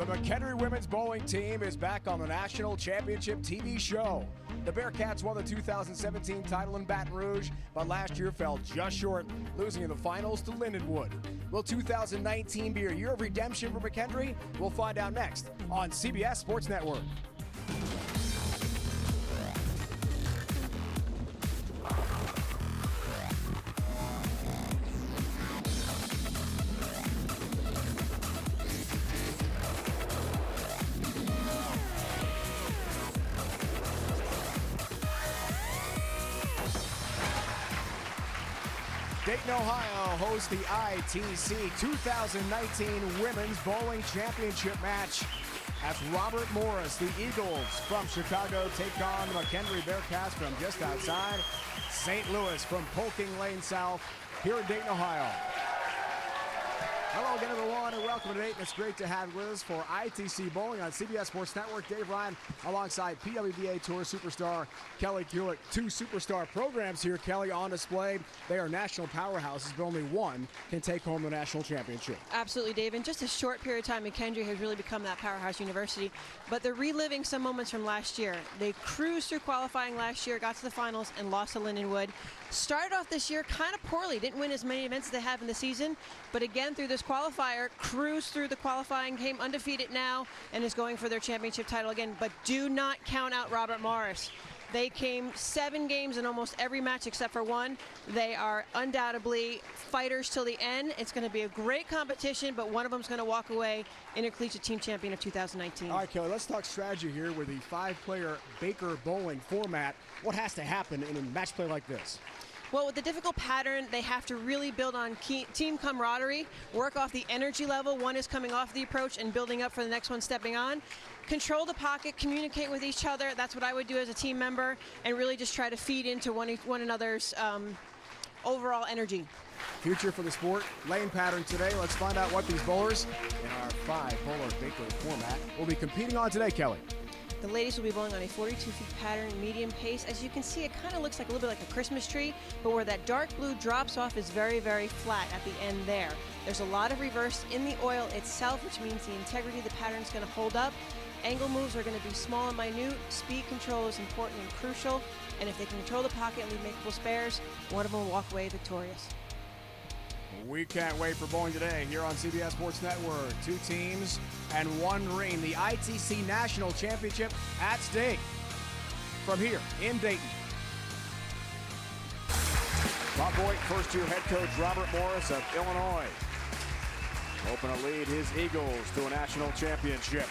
The McHenry women's bowling team is back on the national championship TV show. The Bearcats won the 2017 title in Baton Rouge, but last year fell just short, losing in the finals to Lindenwood. Will 2019 be a year of redemption for McHenry? We'll find out next on CBS Sports Network. Dayton, Ohio hosts the ITC 2019 Women's Bowling Championship match as Robert Morris, the Eagles from Chicago, take on the McHenry Bearcats from just outside St. Louis from Polking Lane South here in Dayton, Ohio. Hello again, everyone, and welcome to Dayton. It's great to have you with us for ITC Bowling on CBS Sports Network. Dave Ryan alongside PWBA Tour superstar Kelly Kulick. Two superstar programs here, Kelly, on display. They are national powerhouses, but only one can take home the national championship. Absolutely, Dave. In just a short period of time, McHenry has really become that powerhouse university, but they're reliving some moments from last year. They cruised through qualifying last year, got to the finals, and lost to Lindenwood. Started off this year kind of poorly, didn't win as many events as they have in the season, but again, through this qualifier, cruised through the qualifying, came undefeated now, and is going for their championship title again. But do not count out Robert Morris. They came 7 games in almost every match except for one. They are undoubtedly fighters till the end. It's going to be a great competition, but one of them is going to walk away Intercollegiate team champion of 2019. All right, Kelly, let's talk strategy here with the 5-player Baker bowling format. What has to happen in a match play like this? Well, with the difficult pattern, they have to really build on team camaraderie, work off the energy level. One is coming off the approach and building up for the next one stepping on. Control the pocket, communicate with each other. That's what I would do as a team member, and really just try to feed into one another's overall energy. Future for the sport, lane pattern today. Let's find out what these bowlers in our 5-bowler Baker format will be competing on today, Kelly. The ladies will be bowling on a 42-feet pattern, medium pace. As you can see, it kind of looks like a little bit like a Christmas tree, but where that dark blue drops off is very, very flat at the end there. There's a lot of reverse in the oil itself, which means the integrity of the pattern is going to hold up. Angle moves are going to be small and minute. Speed control is important and crucial. And if they can control the pocket and leave makeable spares, one of them will walk away victorious. We can't wait for bowling today here on CBS Sports Network. 2 teams and 1 ring. The ITC National Championship at stake from here in Dayton. Bob Boyd, first-year head coach Robert Morris of Illinois. Open a lead his Eagles to a national championship.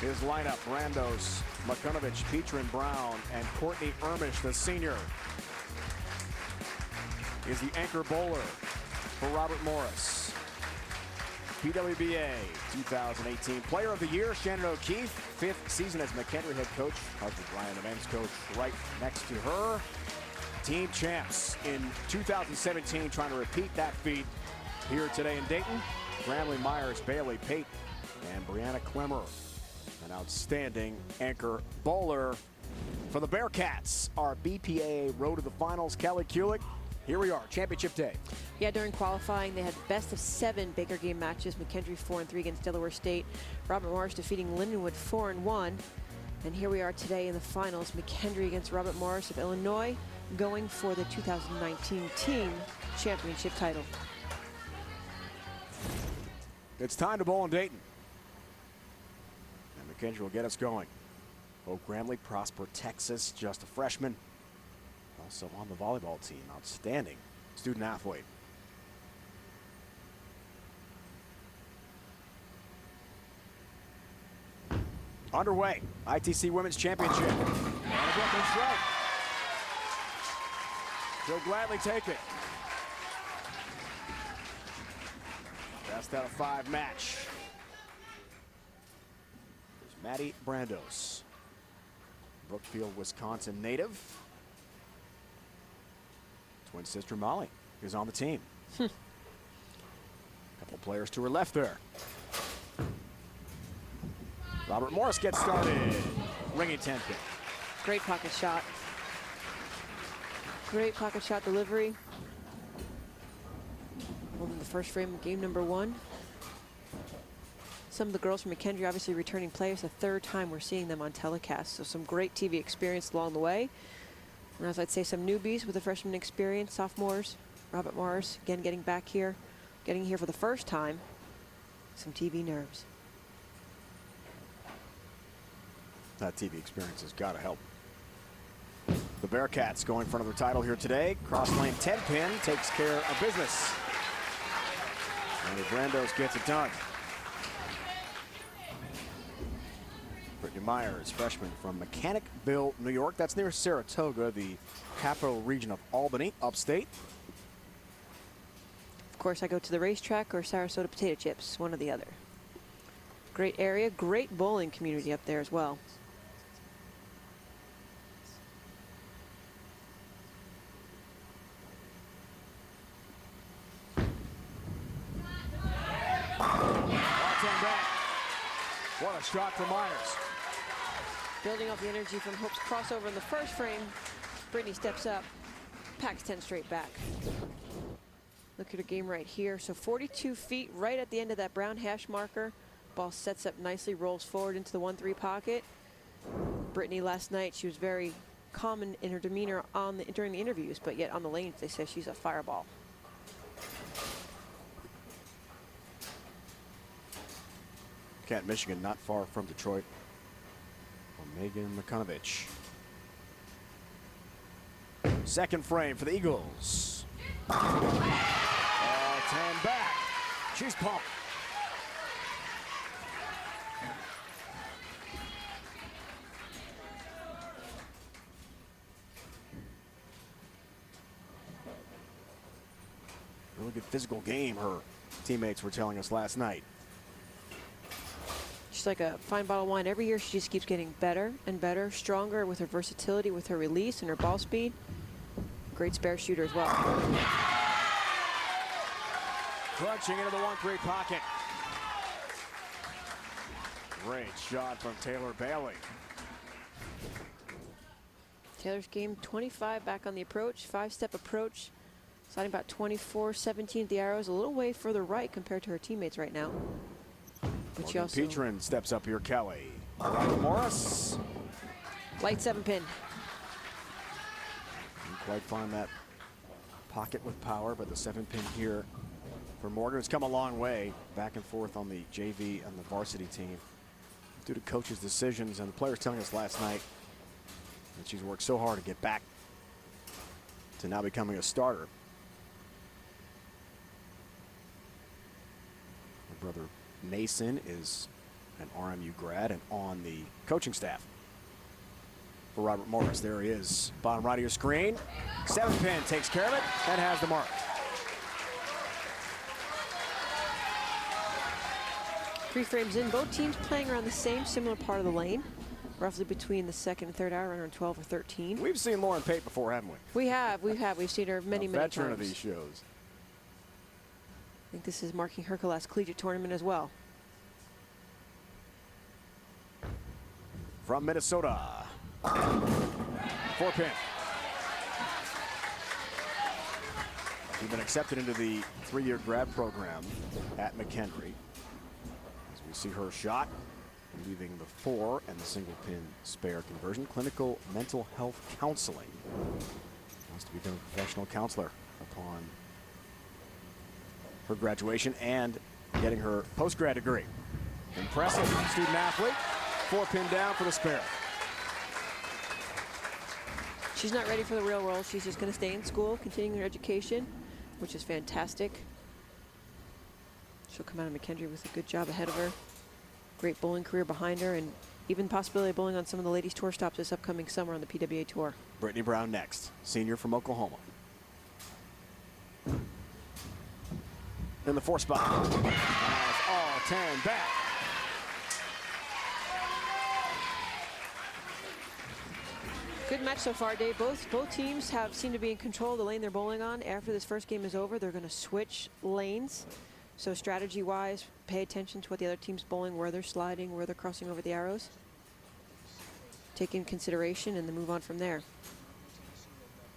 His lineup, Brandos, Makunovich, Petrin Brown, and Courtney Ermish, the senior, is the anchor bowler for Robert Morris. PWBA 2018 Player of the Year, Shannon O'Keefe, 5th season as McHenry head coach. Husband Brian, the men's coach, right next to her. Team champs in 2017, trying to repeat that feat here today in Dayton. Bramley, Myers, Bailey, Pate, and Brianna Clemmer. An outstanding anchor bowler for the Bearcats. Our BPA road to the finals. Kelly Kulick, here we are, championship day. Yeah, during qualifying, they had best of 7 Baker game matches. McHenry 4-3 against Delaware State. Robert Morris defeating Lindenwood 4-1. And here we are today in the finals. McHenry against Robert Morris of Illinois, going for the 2019 team championship title. It's time to bowl in Dayton. And McHenry will get us going. Oak Gramley, Prosper, Texas, just a freshman. Also on the volleyball team, outstanding student athlete. Underway, ITC Women's Championship. And a broken strike. She'll gladly take it. Best out of 5 match. There's Maddie Brandos, Brookfield, Wisconsin native. Twin sister Molly is on the team. Couple players to her left there. Robert Morris gets started. Ringing 10 pin. Great pocket shot. Great pocket shot delivery. Holding the first frame of game number 1. some of the girls from McKendree obviously returning players. The third time we're seeing them on telecast, so some great TV experience along the way. And as I'd say, some newbies with the freshman experience, sophomores. Robert Morris, again, getting here for the first time. Some TV nerves. That TV experience has got to help. The Bearcats go in front of their title here today. Cross lane 10-pin takes care of business. And the Brandos gets it done. Brittany Myers, freshman from Mechanicville, New York. That's near Saratoga, the capital region of Albany, upstate. Of course, I go to the racetrack or Sarasota Potato Chips, one or the other. Great area, great bowling community up there as well. What a shot for Myers. Building off the energy from Hope's crossover in the first frame, Brittany steps up, packs 10 straight back. Look at her game right here. So 42 feet right at the end of that brown hash marker. Ball sets up nicely, rolls forward into the 1-3 pocket. Brittany last night, she was very calm in her demeanor during the interviews, but yet on the lanes they say she's a fireball. Kent, Michigan, not far from Detroit. Megan Makanovich. Second frame for the Eagles. 10 back. She's pumped. Really good physical game, her teammates were telling us last night. She's like a fine bottle of wine. Every year she just keeps getting better and better, stronger with her versatility, with her release and her ball speed. Great spare shooter as well. Crunching into the 1-3 pocket. Great shot from Taylor Bailey. Taylor's game 25 back on the approach, 5-step approach. Sliding about 24-17 at the arrows, a little way further right compared to her teammates right now. But she also Petrin steps up here, Kelly. Robert Morris. Light 7-pin. Didn't quite find that pocket with power, but the 7-pin here for Morgan has come a long way back and forth on the JV and the varsity team due to coaches' decisions, and the players telling us last night that she's worked so hard to get back to now becoming a starter. Her brother Mason is an RMU grad and on the coaching staff for Robert Morris. There he is, bottom right of your screen. 7-pin takes care of it and has the mark. 3 frames in, both teams playing around the same similar part of the lane, roughly between the second and third hour, around 12 or 13. We've seen Lauren Pate before, haven't we? We've seen her many times. Veteran of these shows. I think this is marking her last collegiate tournament as well. From Minnesota, 4-pin. She's been accepted into the 3-year grad program at McKendree. As we see her shot, leaving the 4 and the single-pin spare conversion. Clinical mental health counseling. Wants to become a professional counselor upon her graduation and getting her post-grad degree. Impressive student athlete. 4-pin down for the spare. She's not ready for the real world. She's just going to stay in school, continuing her education, which is fantastic. She'll come out of McKendree with a good job ahead of her. Great bowling career behind her, and even possibility of bowling on some of the ladies' tour stops this upcoming summer on the PWA Tour. Brittany Brown next, senior from Oklahoma. In the 4 spot. All 10 back. Good match so far, Dave. Both teams seem to be in control of the lane they're bowling on. After this first game is over, they're going to switch lanes. So strategy-wise, pay attention to what the other team's bowling, where they're sliding, where they're crossing over the arrows. Take in consideration and then move on from there.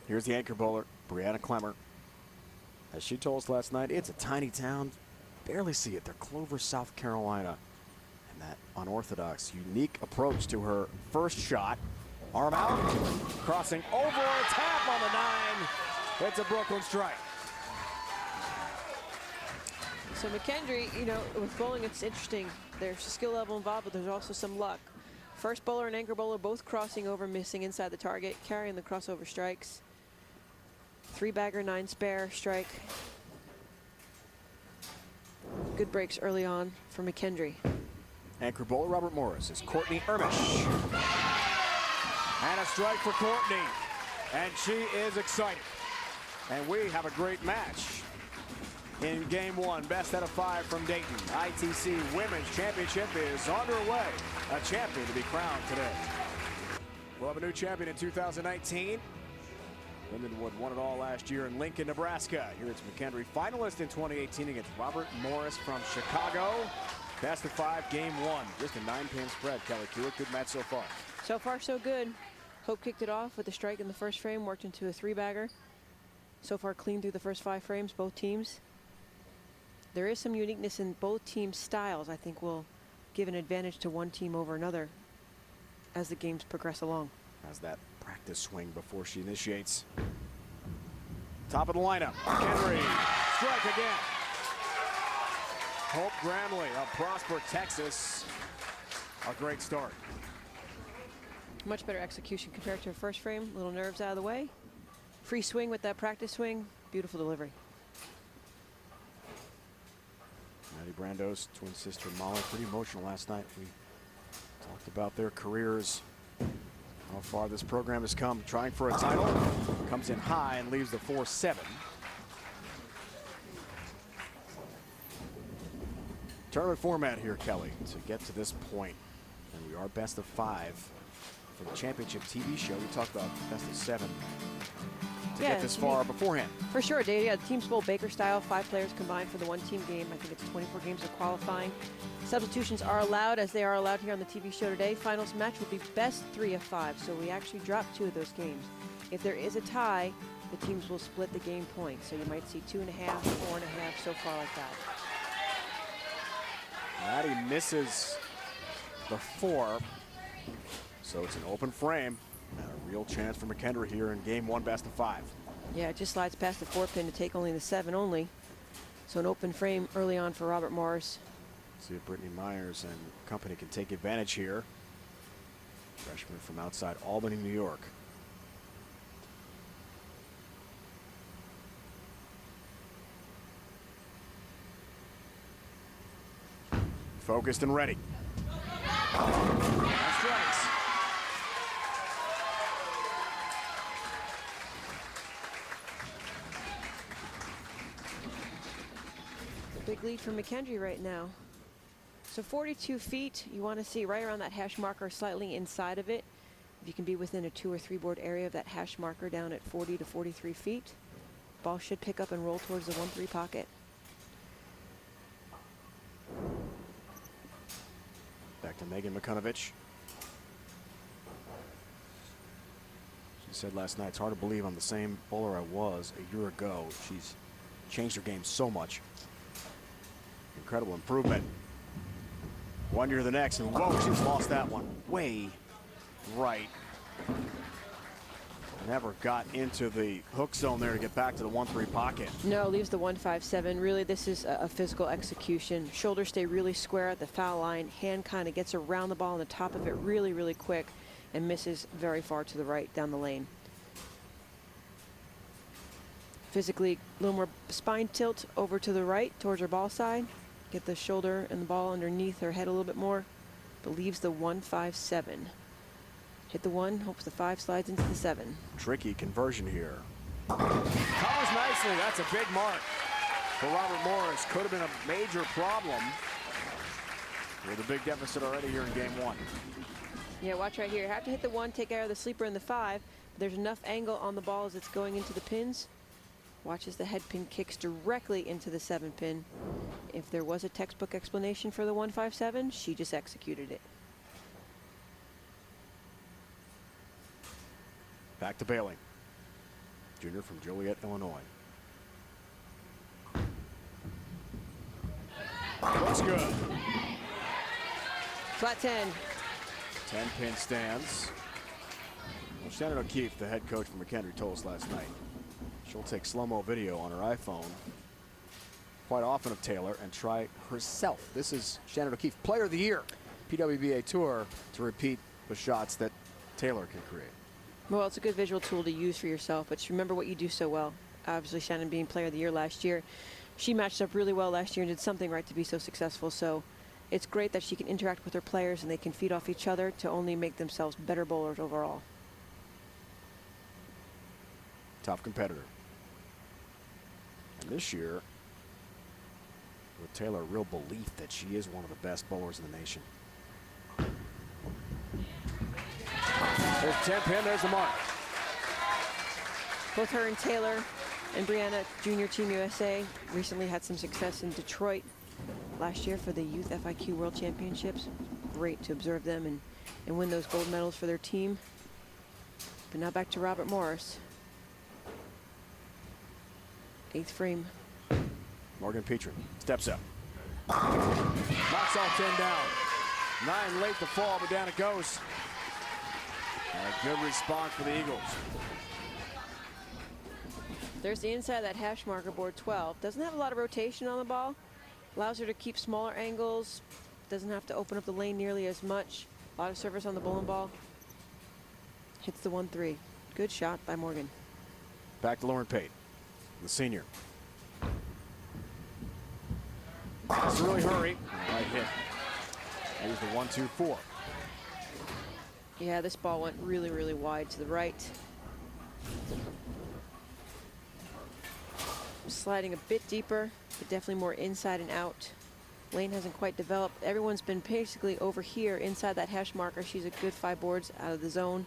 Here's the anchor bowler, Brianna Clemmer. As she told us last night, it's a tiny town. Barely see it. They're Clover, South Carolina. And that unorthodox, unique approach to her first shot. Arm out, crossing over, tap on the 9. It's a Brooklyn strike. So McKendree, you know, with bowling, it's interesting. There's skill level involved, but there's also some luck. First bowler and anchor bowler both crossing over, missing inside the target, carrying the crossover strikes. 3-bagger, 9 spare strike. Good breaks early on for McKendree. Anchor bowler Robert Morris is Courtney Ermish. And a strike for Courtney. And she is excited. And we have a great match in game 1. Best out of 5 from Dayton. ITC Women's Championship is underway. A champion to be crowned today. We'll have a new champion in 2019. Lindenwood won it all last year in Lincoln, Nebraska. Here it's McKendree, finalist in 2018 against Robert Morris from Chicago. Best of 5, game 1. Just a 9-pin spread. Kelly Kulick, good match so far. So far, so good. Hope kicked it off with a strike in the first frame, worked into a 3-bagger. So far, clean through the first 5 frames, both teams. There is some uniqueness in both teams' styles. I think will give an advantage to one team over another as the games progress along. Has that practice swing before she initiates. Top of the lineup, McKendree, strike again. Hope Gramley of Prosper, Texas. A great start. Much better execution compared to her first frame. Little nerves out of the way. Free swing with that practice swing. Beautiful delivery. Maddie Brando's twin sister Molly, pretty emotional last night. We talked about their careers, how far this program has come, trying for a title. Comes in high and leaves the 4-7. Tournament format here, Kelly, to get to this point. And we are best of 5 for the championship TV show. We talked about best of 7 to get this far beforehand. For sure, Dave. Yeah, the teams bowl Baker style, 5 players combined for the one-team game. I think it's 24 games of qualifying. Substitutions are allowed, as they are allowed here on the TV show today. Finals match will be best 3 of 5, so we actually dropped 2 of those games. If there is a tie, the teams will split the game points. So you might see 2.5, 4.5, so far like that. Maddie misses the 4, so it's an open frame. And a real chance for McKendree here in game 1, best of 5. Yeah, it just slides past the 4-pin to take only the 7 only. So an open frame early on for Robert Morris. See if Brittany Myers and company can take advantage here. Freshman from outside Albany, New York. Focused and ready. That strikes. Big lead for McKendree right now. So 42 feet, you want to see right around that hash marker, slightly inside of it. If you can be within a 2 or 3 board area of that hash marker down at 40 to 43 feet, ball should pick up and roll towards the 1-3 pocket. Back to Megan McCunovich. She said last night, it's hard to believe I'm the same bowler I was a year ago. She's changed her game so much. Incredible improvement. One year to the next, and whoa, she's lost that one way right. Never got into the hook zone there to get back to the 1-3 pocket. No, leaves the 1-5-7. Really, this is a physical execution. Shoulders stay really square at the foul line. Hand kind of gets around the ball on the top of it really, really quick and misses very far to the right down the lane. Physically, a little more spine tilt over to the right towards her ball side. Get the shoulder and the ball underneath her head a little bit more, but leaves the 1-5-7. Hit the 1, hopes the 5 slides into the 7. Tricky conversion here. Covers nicely. That's a big mark for Robert Morris. Could have been a major problem with a big deficit already here in game 1. Yeah, watch right here. You have to hit the 1, take out of the sleeper in the 5. But there's enough angle on the ball as it's going into the pins. Watch as the head pin kicks directly into the 7 pin. If there was a textbook explanation for the 1-5-7, she just executed it. Back to Bailey. Junior from Joliet, Illinois. Looks good. Flat 10. 10-pin stands. Well, Shannon O'Keefe, the head coach for McHenry, told us last night she'll take slow-mo video on her iPhone quite often of Taylor and try herself. This is Shannon O'Keefe, Player of the Year, PWBA Tour, to repeat the shots that Taylor can create. Well, it's a good visual tool to use for yourself, but just remember what you do so well. Obviously, Shannon being Player of the Year last year, she matched up really well last year and did something right to be so successful. So it's great that she can interact with her players and they can feed off each other to only make themselves better bowlers overall. Tough competitor. And this year, with Taylor, a real belief that she is one of the best bowlers in the nation. There's 10-pin, there's the mark. Both her and Taylor and Brianna, Junior Team USA, recently had some success in Detroit last year for the Youth FIQ World Championships. Great to observe them and win those gold medals for their team. But now back to Robert Morris. 8th frame. Morgan Petrie steps up. Knocks all 10 down. 9 late to fall, but down it goes. And a good response for the Eagles. There's the inside of that hash marker, board 12. Doesn't have a lot of rotation on the ball. Allows her to keep smaller angles. Doesn't have to open up the lane nearly as much. A lot of service on the bowling ball. Hits the 1-3. Good shot by Morgan. Back to Lauren Pate, the senior. Has to really hurry. Right hit. Here's the 1-2-4. Yeah, this ball went really, really wide to the right. Sliding a bit deeper, but definitely more inside and out. Lane hasn't quite developed. Everyone's been basically over here inside that hash marker. She's a good 5 boards out of the zone.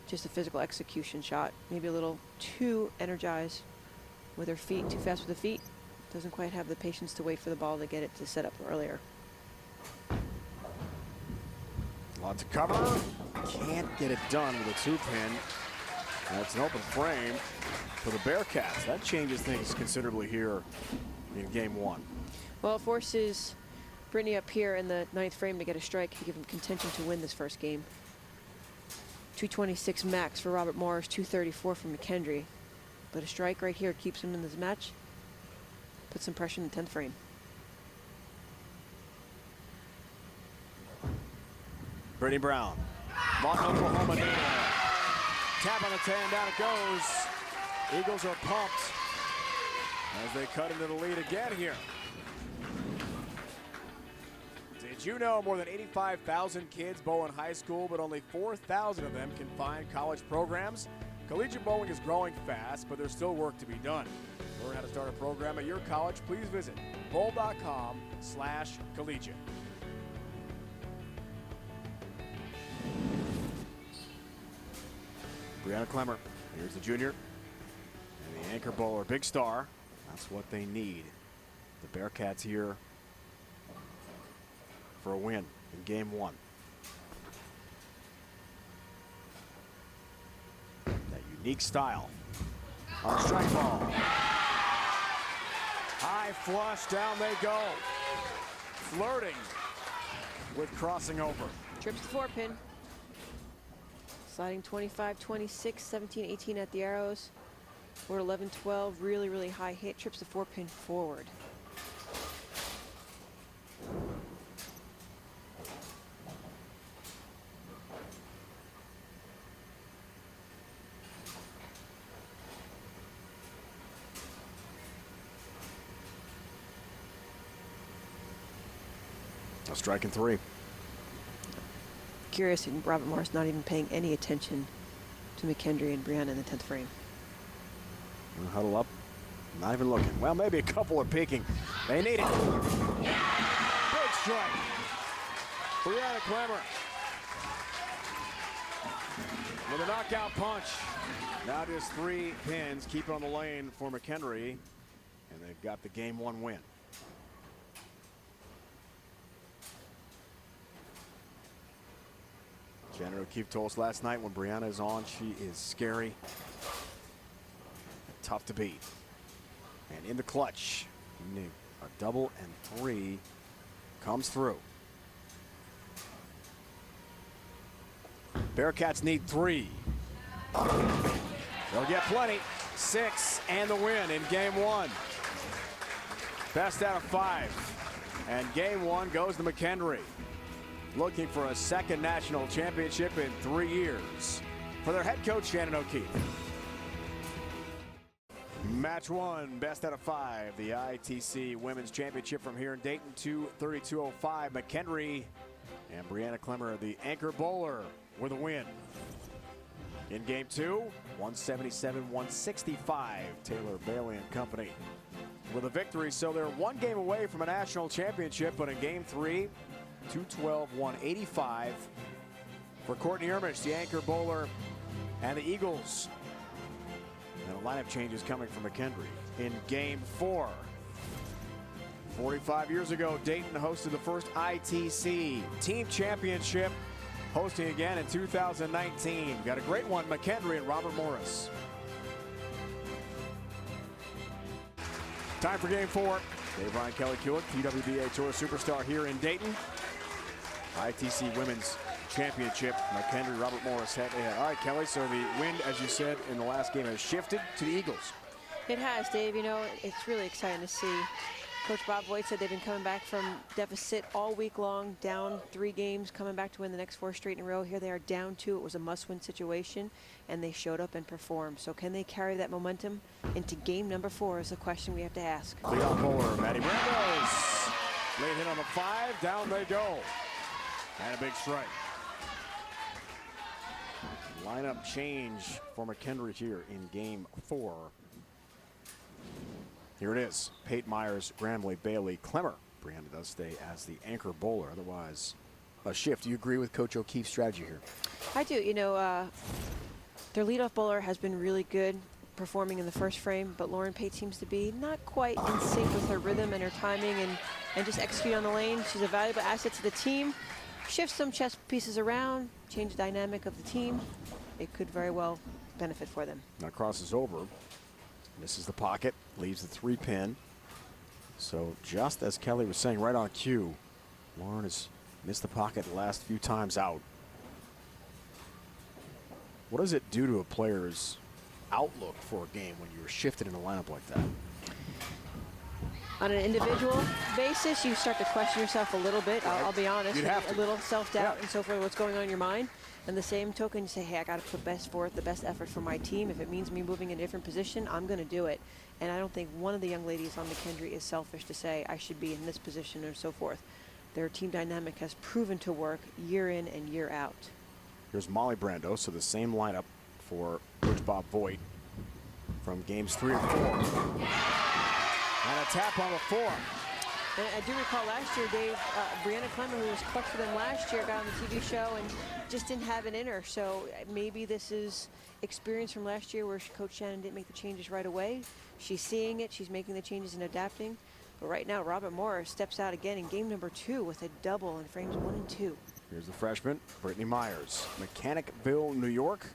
Just a physical execution shot. Maybe a little too energized with her feet, too fast with the feet. Doesn't quite have the patience to wait for the ball to get it to set up earlier. Lot to cover. Can't get it done with a 2-pin. That's an open frame for the Bearcats. That changes things considerably here in game 1. Well, it forces Brittany up here in the 9th frame to get a strike to give him contention to win this first game. 226 max for Robert Morris, 234 for McHenry. But a strike right here keeps him in this match. Put some pressure in the 10th frame. Brittany Brown. Lawton, Oklahoma native. Tap on the 10, down it goes. Eagles are pumped as they cut into the lead again here. Did you know more than 85,000 kids bowl in high school, but only 4,000 of them can find college programs? Collegiate bowling is growing fast, but there's still work to be done. To learn how to start a program at your college, please visit bowl.com/collegiate. Brianna Clemmer, here's the junior. And the anchor bowler, big star. That's what they need. The Bearcats here for a win in game 1. That unique style. On a strike ball. High flush, down they go. Flirting with crossing over. Trips the 4-pin. Sliding 25, 26, 17, 18 at the arrows. Board 11, 12, really, really high hit. Trips the 4-pin forward. A strike and 3. Curious, Robert Morris not even paying any attention to McHenry and Brianna in the 10th frame. Huddle up, not even looking. Well, maybe a couple are peeking. They need it. Big strike. Brianna Clemmer with a knockout punch. Now just 3 pins. Keep it on the lane for McHenry, and they've got the game 1 win. Shannon O'Keefe told us last night when Brianna is on, she is scary, tough to beat. And in the clutch, a double and 3 comes through. Bearcats need 3. They'll get plenty. 6 and the win in game 1. Best out of 5. And game 1 goes to McHenry. Looking for a second national championship in 3 years for their head coach, Shannon O'Keefe. Match 1, best out of 5. The ITC Women's Championship from here in Dayton, 2:32:05. McHenry and Brianna Clemmer, the anchor bowler, with a win. In game 2, 177-165. Taylor Bailey and company with a victory. So they're 1 game away from a national championship, but in game 3, 212-185 for Courtney Ermich, the anchor bowler, and the Eagles. And a lineup changes coming from McHenry. In game 4, 45 years ago, Dayton hosted the first ITC team championship, hosting again in 2019. Got a great one, McHenry and Robert Morris. Time for game 4. Dave Ryan, Kelly Kulick, PWBA Tour Superstar here in Dayton. ITC Women's Championship, McHenry, Robert Morris head-to-head. All right, Kelly, so the wind, as you said, in the last game has shifted to the Eagles. It has, Dave. You know, it's really exciting to see. Coach Bob Voigt said they've been coming back from deficit all week long, down 3 games, coming back to win the next 4 straight in a row. Here they are down 2. It was a must-win situation, and they showed up and performed. So can they carry that momentum into game number 4 is the question we have to ask. Leadoff bowler, Maddie Brandos. Late hit on the 5, down they go. And a big strike. Lineup change for McHenry here in game 4. Here it is. Pate Myers, Gramley, Bailey, Clemmer. Brianna does stay as the anchor bowler. Otherwise, a shift. Do you agree with Coach O'Keefe's strategy here? I do. You know, their leadoff bowler has been really good performing in the first frame, but Lauren Pate seems to be not quite in sync with her rhythm and her timing and just execute on the lane. She's a valuable asset to the team. Shift some chess pieces around, change the dynamic of the team. It could very well benefit for them. Now crosses over. Misses the pocket, leaves the 3-pin. So just as Kelly was saying, right on cue, Lauren has missed the pocket the last few times out. What does it do to a player's outlook for a game when you're shifted in a lineup like that? On an individual basis, you start to question yourself a little bit. I'll be honest. You'd have to. A little self-doubt and so forth, what's going on in your mind. And the same token, you say, hey, I got to put best forth, the best effort for my team. If it means me moving in a different position, I'm going to do it. And I don't think one of the young ladies on McHenry is selfish to say, I should be in this position and so forth. Their team dynamic has proven to work year in and year out. Here's Molly Brando, so the same lineup for Coach Bob Voigt from games 3 and 4. And a tap on the 4. And I do recall last year, Dave, Brianna Clemmer, who was clutch for them last year, got on the TV show and just didn't have it in her. So maybe this is experience from last year where Coach Shannon didn't make the changes right away. She's seeing it. She's making the changes and adapting. But right now, Robert Morris steps out again in game number 2 with a double in frames 1 and 2. Here's the freshman, Brittany Myers, Mechanicville, New York.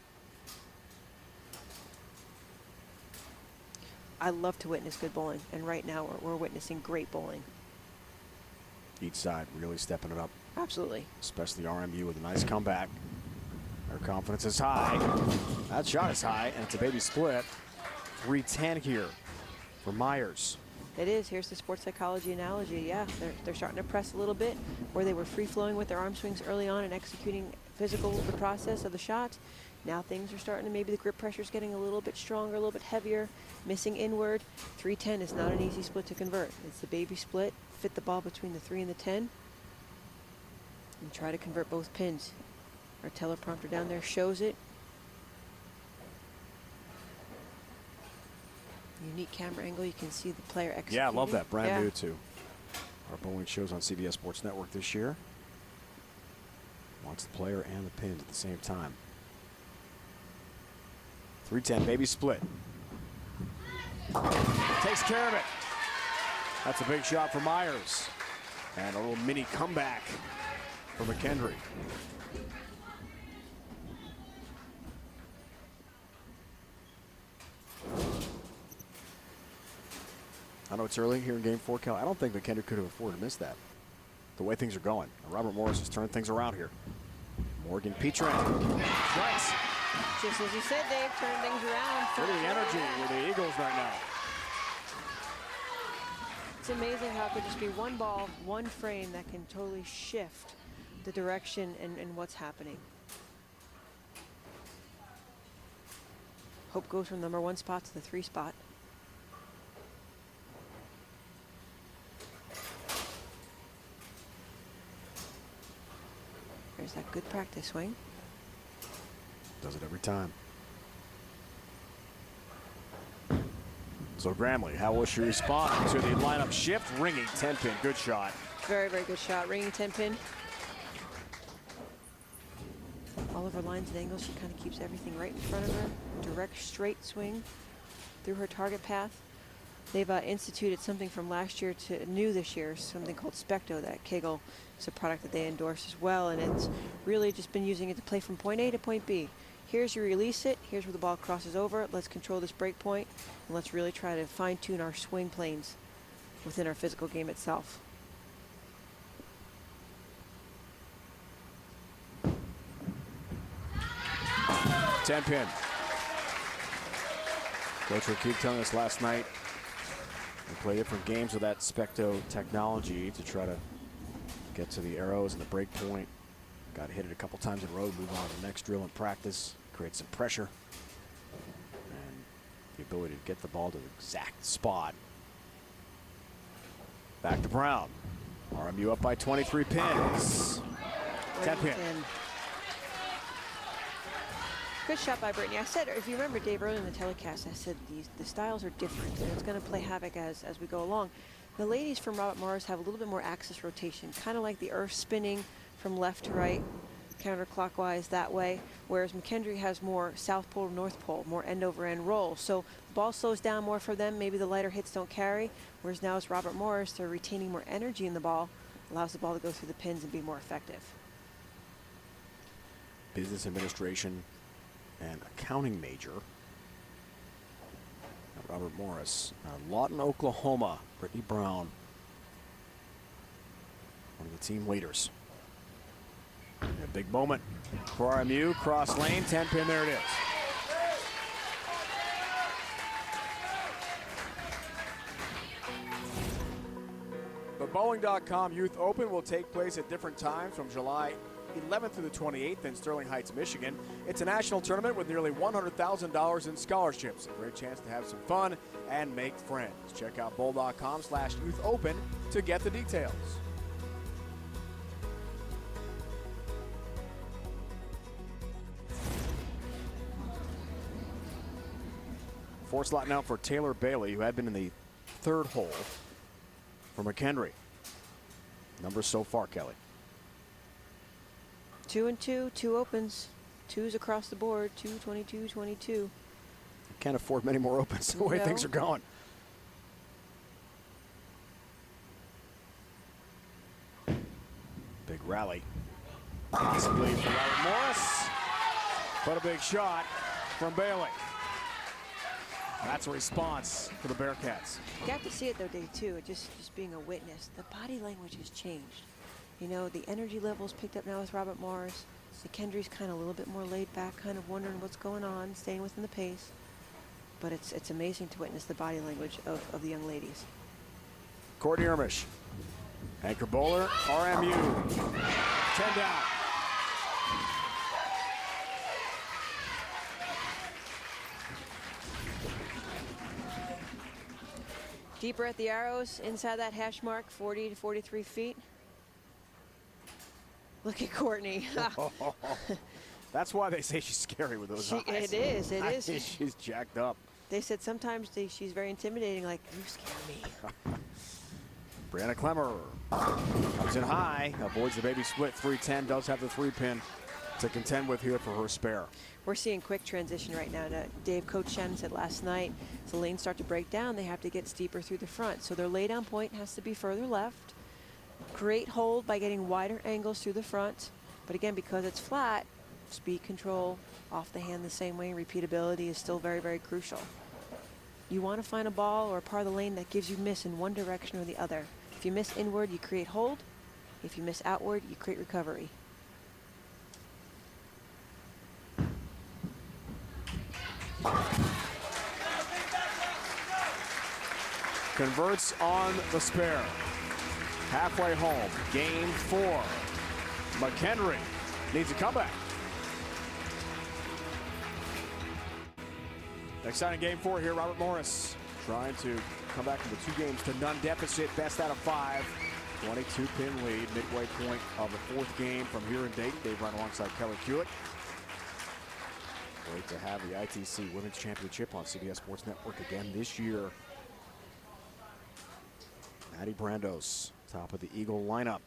I love to witness good bowling, and right now we're witnessing great bowling. Each side really stepping it up. Absolutely. Especially RMU with a nice comeback. Her confidence is high. That shot is high, and it's a baby split. 310 here for Myers. It is. Here's the sports psychology analogy. Yeah, they're starting to press a little bit where they were free-flowing with their arm swings early on and executing physical the process of the shot. Now things are starting to, maybe the grip pressure is getting a little bit stronger, a little bit heavier, missing inward. 310 is not an easy split to convert. It's the baby split. Fit the ball between the 3 and the 10. And try to convert both pins. Our teleprompter down there shows it. Unique camera angle. You can see the player executing. Yeah, I love that. Brand new too. Our bowling shows on CBS Sports Network this year. Watch the player and the pins at the same time. 310, baby split. Takes care of it. That's a big shot for Myers. And a little mini comeback for McHenry. I know it's early here in game 4, Cal. I don't think McHenry could have afforded to miss that. The way things are going. Robert Morris has turned things around here. Morgan Petrin. Nice. Just as you said, Dave, turn things around. Look at the energy with the Eagles right now. It's amazing how it could just be one ball, one frame that can totally shift the direction and what's happening. Hope goes from number 1 spot to the 3 spot. There's that good practice swing. Does it every time. So Gramley, how will she respond to the lineup shift? Ringing 10-pin, good shot. Very, very good shot. Ringing 10-pin. All of her lines and angles, she kind of keeps everything right in front of her. Direct, straight swing through her target path. They've instituted something from last year to new this year, something called Specto. That Kegel is a product that they endorse as well, and it's really just been using it to play from point A to point B. Here's you release it, here's where the ball crosses over. Let's control this break point, and let's really try to fine-tune our swing planes within our physical game itself. Ten-pin. Coach O'Keefe telling us last night we play different games with that Specto technology to try to get to the arrows and the break point. Got hit it a couple times in a row, move on to the next drill in practice, create some pressure, and the ability to get the ball to the exact spot. Back to Brown. RMU up by 23 pins. 10 pin. Good shot by Brittany. I said, if you remember, Dave, earlier in the telecast, I said the styles are different, and it's going to play havoc as we go along. The ladies from Robert Morris have a little bit more axis rotation, kind of like the earth spinning from left to right, counterclockwise that way, whereas McKendree has more south pole to north pole, more end over end roll. So the ball slows down more for them. Maybe the lighter hits don't carry, whereas now it's Robert Morris. They're retaining more energy in the ball, allows the ball to go through the pins and be more effective. Business administration and accounting major. Robert Morris. Lawton, Oklahoma. Brittany Brown, one of the team leaders. A big moment for RMU. Cross lane, 10 pin, there it is. The Bowling.com Youth Open will take place at different times from July 11th through the 28th in Sterling Heights, Michigan. It's a national tournament with nearly $100,000 in scholarships. A great chance to have some fun and make friends. Check out bowl.com/Youth Open to get the details. Fourth slot now for Taylor Bailey, who had been in the third hole for McHenry. Numbers so far, Kelly. 2 and 2, 2 opens, 2s across the board, 2, 22, 22. Can't afford many more opens the way things are going. Big rally. Possibly for Robert Morris, but a big shot from Bailey. That's a response for the Bearcats. You have to see it though, Dave, too. Just being a witness. The body language has changed. You know, the energy levels picked up now with Robert Morris. McKendree's kind of a little bit more laid back, kind of wondering what's going on, staying within the pace. But it's amazing to witness the body language of the young ladies. Courtney Ermish, anchor bowler, RMU, 10 down. Deeper at the arrows, inside that hash mark, 40 to 43 feet. Look at Courtney. That's why they say she's scary with those eyes. It is, it is. She's jacked up. They said sometimes she's very intimidating, like, you scare me. Brianna Clemmer comes in high, avoids the baby split, 310, does have the 3-pin to contend with here for her spare. We're seeing quick transition right now. Dave, Coach Shannon said last night, as the lanes start to break down, they have to get steeper through the front. So their lay down point has to be further left. Great hold by getting wider angles through the front. But again, because it's flat, speed control off the hand the same way, repeatability is still very, very crucial. You want to find a ball or a part of the lane that gives you miss in one direction or the other. If you miss inward, you create hold. If you miss outward, you create recovery. converts on the spare. Halfway home, game 4. McHenry needs a comeback. Exciting game 4 here. Robert Morris trying to come back from the 2 games to none deficit. Best out of 5. 22-pin lead, midway point of the 4th game from here in Dayton. Dave Ryan alongside Kelly Hewitt. Great to have the ITC Women's Championship on CBS Sports Network again this year. Maddie Brandos, top of the Eagle lineup.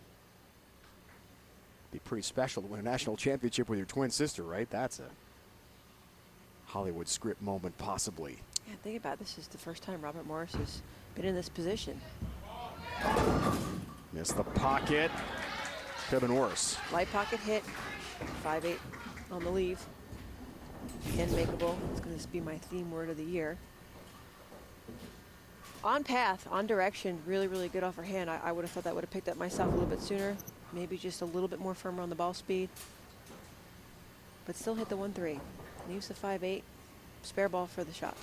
Be pretty special to win a national championship with your twin sister, right? That's a Hollywood script moment, possibly. Yeah, think about it. This is the first time Robert Morris has been in this position. Missed the pocket. Could have been worse. Light pocket hit. 5-8 on the leave. Again, makeable. It's going to be my theme word of the year. On path, on direction, really, really good off her hand. I would have thought that would have picked up myself a little bit sooner. Maybe just a little bit more firmer on the ball speed. But still hit the 1-3. Leaves the 5-8. Spare ball for the shot.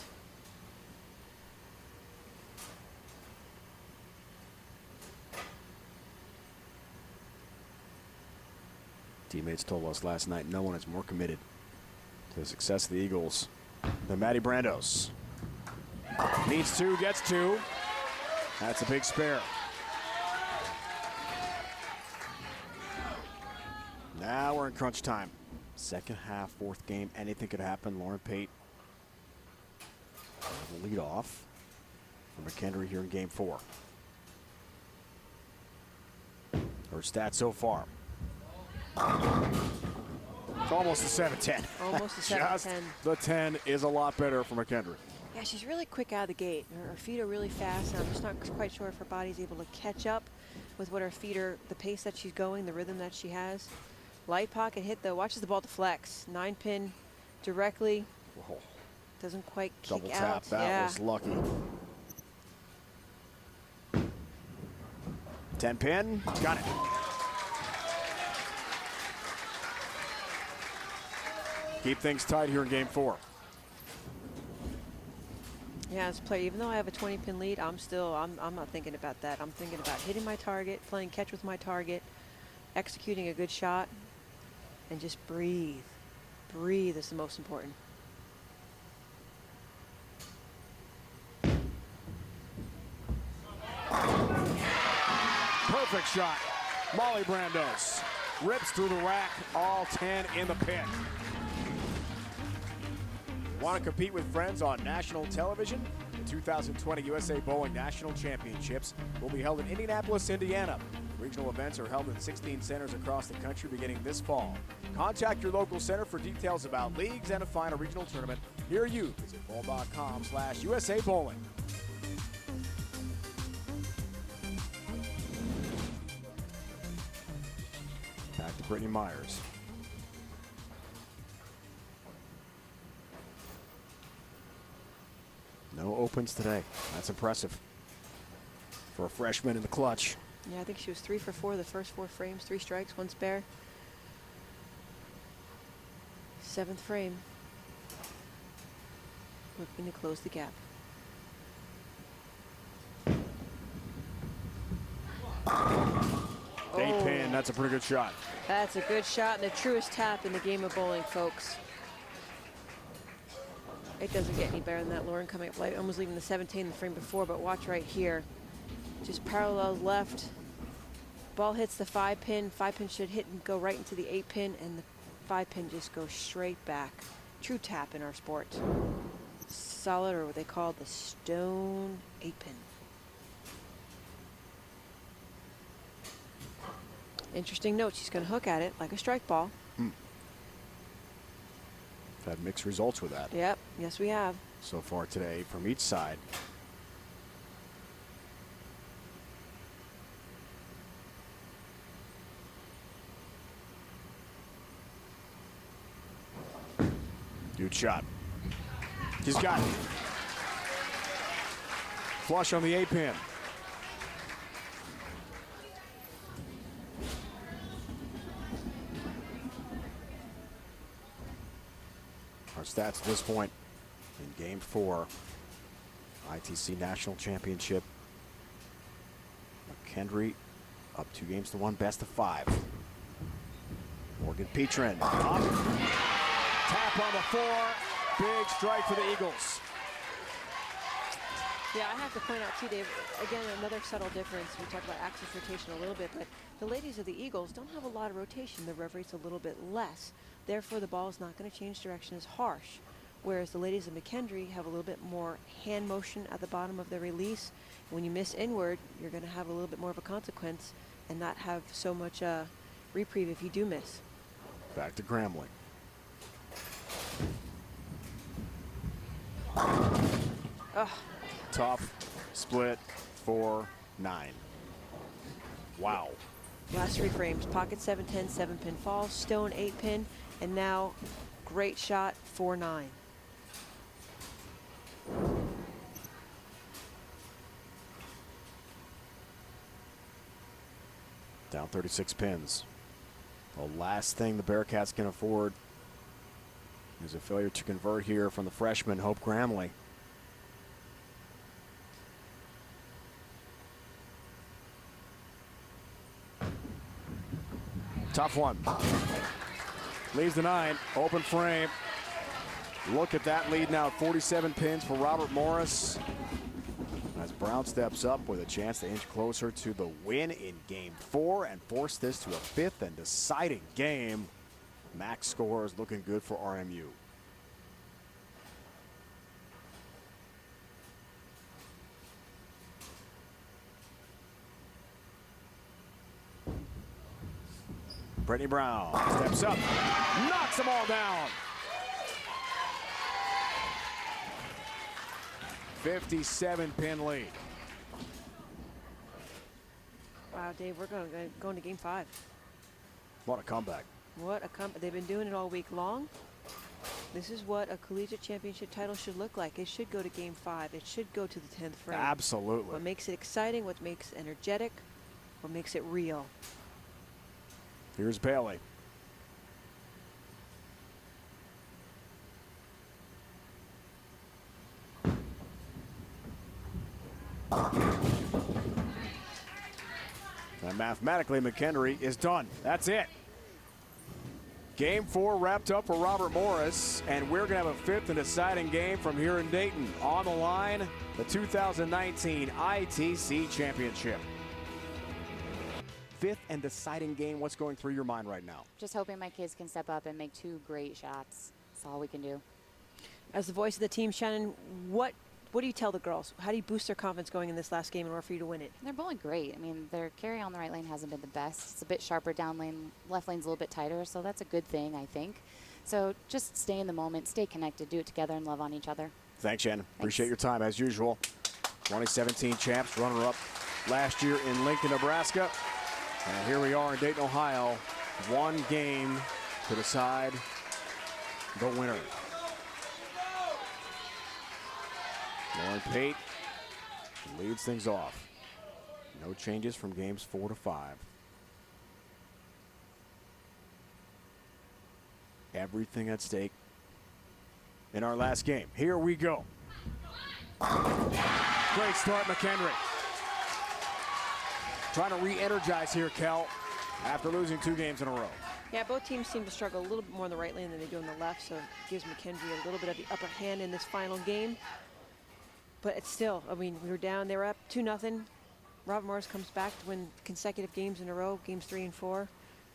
Teammates told us last night no one is more committed to the success of the Eagles than Maddie Brandos. Needs 2, gets 2. That's a big spare. Now we're in crunch time. Second half, 4th game. Anything could happen. Lauren Pate will lead off for McHenry here in game 4. Her stats so far. It's almost a 7-10. Almost a 7-10. Just the 10 is a lot better for McHenry. Yeah, she's really quick out of the gate. Her feet are really fast, and I'm just not quite sure if her body's able to catch up with what her feet are, the pace that she's going, the rhythm that she has. Light pocket hit, though. Watches the ball to flex. 9-pin directly. Whoa. Doesn't quite kick Double tap. out. That was lucky. 10-pin. Got it. Keep things tight here in game 4. Yeah, as a player, even though I have a 20-pin lead, I'm not thinking about that. I'm thinking about hitting my target, playing catch with my target, executing a good shot, and just breathe. Breathe is the most important. Perfect shot. Molly Brandos rips through the rack, all 10 in the pin. Want to compete with friends on national television? The 2020 USA Bowling National Championships will be held in Indianapolis, Indiana. Regional events are held in 16 centers across the country beginning this fall. Contact your local center for details about leagues and to find a regional tournament near you. Visit bowl.com/USA Bowling. Back to Brittany Myers. No opens today. That's impressive for a freshman in the clutch. Yeah, I think she was 3 for 4 the first 4 frames, 3 strikes, 1 spare. 7th frame. Looking to close the gap. Eight pin, that's a pretty good shot. That's a good shot and the truest tap in the game of bowling, folks. It doesn't get any better than that. Lauren coming up light, almost leaving the 17 the frame before, but watch right here. Just parallels left. Ball hits the 5-pin. 5-pin should hit and go right into the 8-pin, and the 5-pin just goes straight back. True tap in our sport. Solid, or what they call the stone 8-pin. Interesting note, she's going to hook at it like a strike ball. Had mixed results with that. Yep, yes we have. So far today from each side. Good shot. He's got it. Flush on the 8-pin. Our stats at this point in game 4, ITC National Championship McKendree up 2-1, best of 5. Morgan Petrin up. Tap on the 4. Big strike for the Eagles. Yeah, I have to point out too, Dave, again, another subtle difference. We talked about axis rotation a little bit, but the ladies of the Eagles don't have a lot of rotation. The rev rate's a little bit less. Therefore, the ball is not going to change direction as harsh. Whereas the ladies of McKendree have a little bit more hand motion at the bottom of the release. When you miss inward, you're going to have a little bit more of a consequence and not have so much reprieve if you do miss. Back to Grambling. Ugh. Tough split 4-9. Wow. Last 3 frames, pocket 7-10, 7-pin falls, stone 8-pin, and now great shot 4-9. Down 36 pins. The last thing the Bearcats can afford is a failure to convert here from the freshman Hope Gramley. Tough one. Leaves the 9. Open frame. Look at that lead now. 47 pins for Robert Morris. As Brown steps up with a chance to inch closer to the win in Game 4 and force this to a 5th and deciding game. Max scores looking good for RMU. Brittany Brown steps up, knocks them all down. 57-pin lead. Wow, Dave, we're going to Game 5. What a comeback. What a comeback. They've been doing it all week long. This is what a collegiate championship title should look like. It should go to Game 5. It should go to the 10th frame. Absolutely. What makes it exciting, what makes it energetic, what makes it real. Here's Bailey. And mathematically, McKendree is done. That's it. Game 4 wrapped up for Robert Morris, and we're going to have a 5th and deciding game from here in Dayton. On the line, the 2019 ITC Championship. 5th and deciding game. What's going through your mind right now? Just hoping my kids can step up and make 2 great shots. That's all we can do. As the voice of the team, Shannon, what do you tell the girls? How do you boost their confidence going in this last game in order for you to win it? They're bowling great. I mean, their carry on the right lane hasn't been the best. It's a bit sharper down lane. Left lane's a little bit tighter, so that's a good thing, I think. So just stay in the moment, stay connected, do it together, and love on each other. Thanks, Shannon. Thanks. Appreciate your time, as usual. 2017 champs, runner-up last year in Lincoln, Nebraska. And here we are in Dayton, Ohio. 1 game to decide the winner. Lauren Pate leads things off. No changes from games 4 to 5. Everything at stake in our last game. Here we go. Great start, McKendree. Trying to re-energize here, Kel, after losing 2 games in a row. Yeah, both teams seem to struggle a little bit more on the right lane than they do on the left, so it gives McKendree a little bit of the upper hand in this final game. But it's still, I mean, we were down, they were up 2-0. Robert Morris comes back to win consecutive games in a row, games 3 and 4.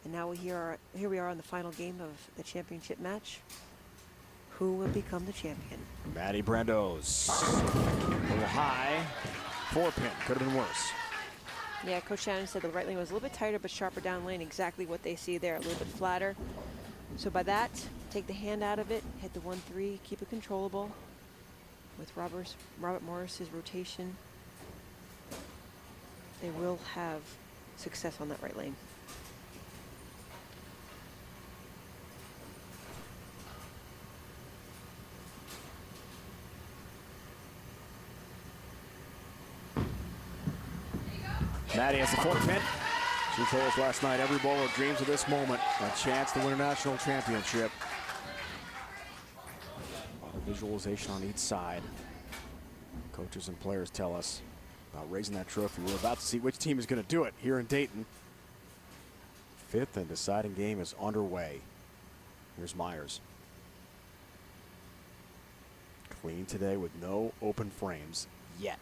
And now here we are on the final game of the championship match. Who will become the champion? Maddie Brando's a little high. 4-pin, could have been worse. Yeah, Coach Shannon said the right lane was a little bit tighter but sharper down lane, exactly what they see there, a little bit flatter. So by that, take the hand out of it, hit the 1-3, keep it controllable. With Robert Morris's rotation, they will have success on that right lane. Maddie has the 4-pin. She told us last night, every bowler dreams of this moment, a chance to win a national championship. A lot of visualization on each side. Coaches and players tell us about raising that trophy. We're about to see which team is going to do it here in Dayton. Fifth and deciding game is underway. Here's Myers. Clean today with no open frames yet.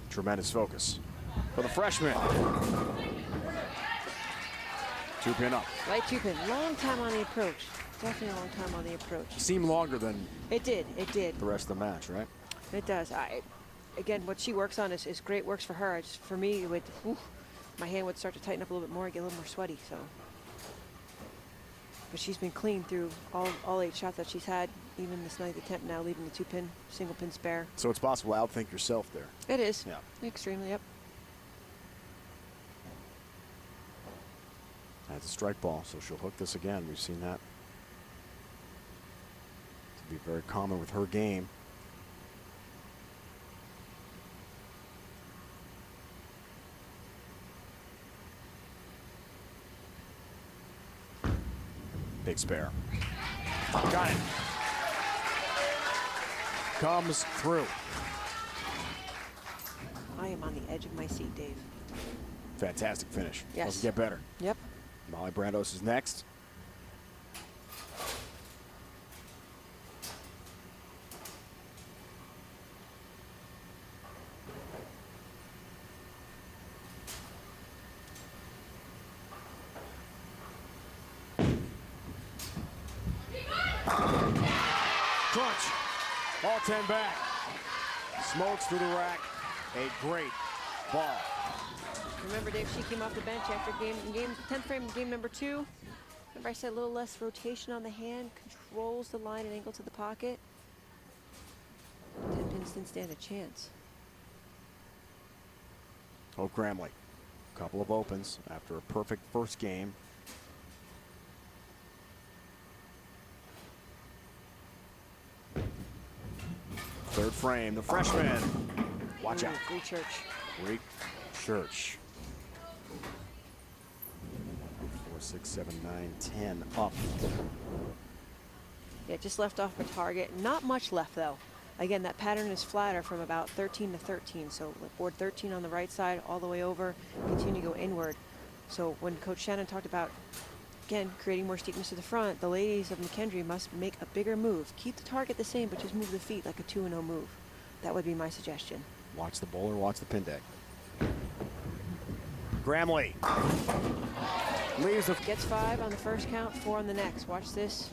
Tremendous focus for the freshman. Two-pin up. Light two-pin. Long time on the approach. Definitely a long time on the approach. Seemed longer than it did. It did. The rest of the match, right? It does. Again, what she works on is great. Works for her. For me, it would, my hand would start to tighten up a little bit more, get a little more sweaty. So, but she's been clean through all 8 shots that she's had. Even this 9th attempt now, leaving the 2-pin, single pin spare. So it's possible to outthink yourself there. It is. Yeah. Extremely. Yep. That's a strike ball, so she'll hook this again. We've seen that to be very common with her game. Big spare. Got it. Comes through. I am on the edge of my seat, Dave. Fantastic finish. Yes. Doesn't get better. Yep. Molly Brandos is next. Crunch. All 10 back. Smokes through the rack. A great ball. Remember, Dave, she came off the bench after 10th frame of game number 2. Remember I said a little less rotation on the hand, controls the line and angle to the pocket. 10 pins didn't stand a chance. Hope Gramley. Couple of opens after a perfect first game. Third frame, the freshman. Watch out. Great church. Great church. 4, 6, 7, 9, 10 up. Yeah, just left off a target. Not much left, though. Again, that pattern is flatter from about 13 to 13. So board 13 on the right side, all the way over, continue to go inward. So when Coach Shannon talked about, again, creating more steepness to the front, the ladies of McKendree must make a bigger move. Keep the target the same, but just move the feet like a 2-0 move. That would be my suggestion. Watch the bowler, watch the pin deck. Gramley. Leaves Gets 5 on the first count, 4 on the next. Watch this.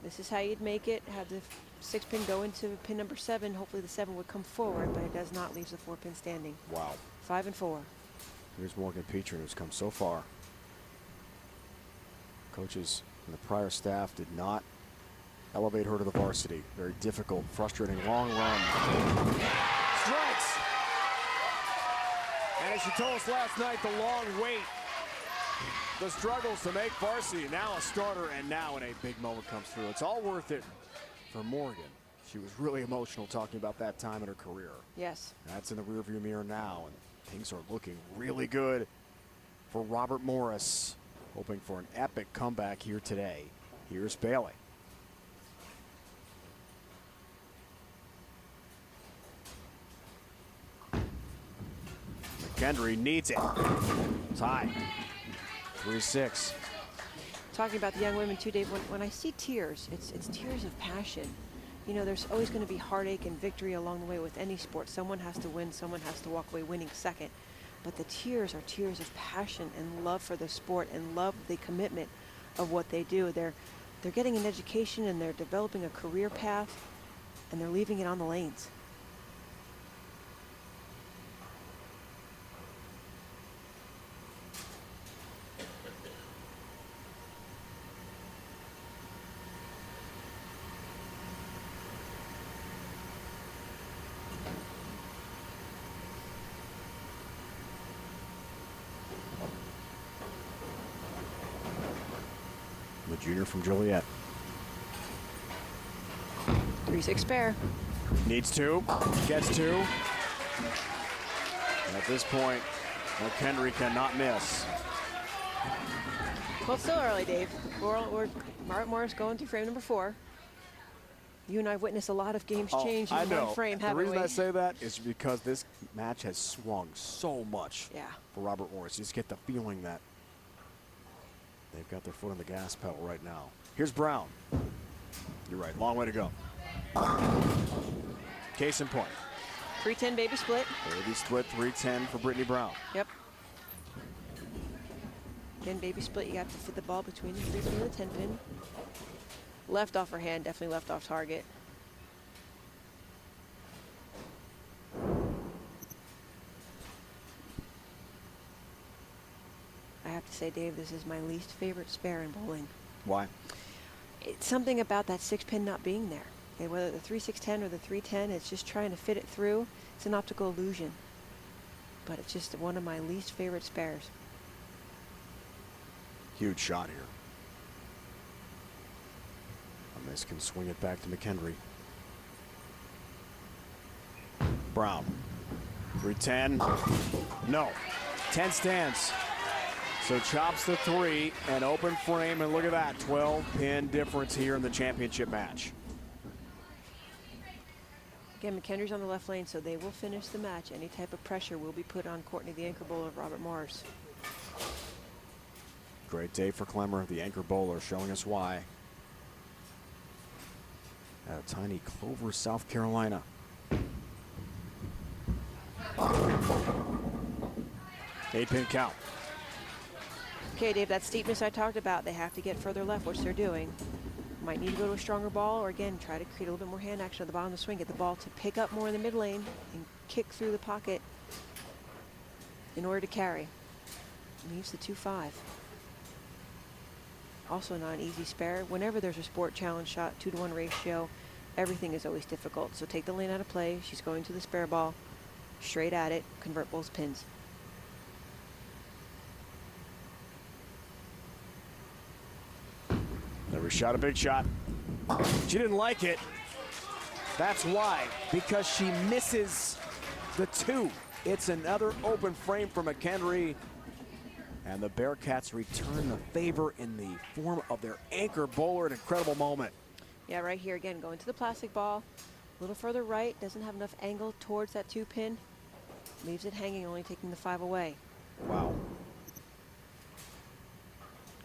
This is how you'd make it. Have the 6-pin go into pin number 7. Hopefully the 7 would come forward, but it does not. Leaves the 4-pin standing. Wow. 5 and 4. Here's Morgan Petrin, who's come so far. Coaches in the prior staff did not elevate her to the varsity. Very difficult, frustrating, long run. Strikes! And as she told us last night, the long wait, the struggles to make varsity, now a starter, and now in a big moment comes through. It's all worth it for Morgan. She was really emotional talking about that time in her career. Yes. That's in the rearview mirror now, and things are looking really good for Robert Morris, hoping for an epic comeback here today. Here's Bailey. McKendree needs it. Tie. 3-6. Talking about the young women too, Dave, when I see tears, it's tears of passion. You know, there's always going to be heartache and victory along the way with any sport. Someone has to win, someone has to walk away winning second. But the tears are tears of passion and love for the sport and love the commitment of what they do. They're getting an education and they're developing a career path and they're leaving it on the lanes. The junior from Joliet. 3-6 spare. Needs 2, gets 2. And at this point, McHenry cannot miss. Well, it's still early, Dave. Robert Morris going through frame number 4. You and I have witnessed a lot of games change in one frame, haven't we? The reason I say that is because this match has swung so much for Robert Morris. You just get the feeling that they've got their foot on the gas pedal right now. Here's Brown. You're right, long way to go. Case in point. 3-10 baby split. Baby split, 3-10 for Brittany Brown. Yep. Again, baby split, you have to fit the ball between the 3-pin and the 10-pin. Left off her hand, definitely left off target. I have to say, Dave, this is my least favorite spare in bowling. Why? It's something about that 6-pin not being there. Okay, whether the 3-6-10 or the 3-10, it's just trying to fit it through. It's an optical illusion. But it's just one of my least favorite spares. Huge shot here. This can swing it back to McHenry. Brown. 3-10. No. 10 stands. So chops the 3 and open frame, and look at that. 12-pin difference here in the championship match. Again, McHenry's on the left lane, so they will finish the match. Any type of pressure will be put on Courtney, the anchor bowler of Robert Morris. Great day for Clemmer, the anchor bowler, showing us why. Out of tiny Clover, South Carolina. Eight-pin count. Okay, Dave, that steepness I talked about, they have to get further left, which they're doing. Might need to go to a stronger ball, or again, try to create a little bit more hand action at the bottom of the swing. Get the ball to pick up more in the mid lane and kick through the pocket in order to carry. Leaves the 2-5. Also not an easy spare. Whenever there's a sport challenge shot, 2-to-1 ratio, everything is always difficult. So take the lane out of play. She's going to the spare ball, straight at it, convert both pins. Never shot a big shot. She didn't like it. That's why, because she misses the 2. It's another open frame for McHenry. And the Bearcats return the favor in the form of their anchor bowler. An incredible moment. Yeah, right here again, going to the plastic ball. A little further right, doesn't have enough angle towards that 2-pin. Leaves it hanging, only taking the 5 away. Wow.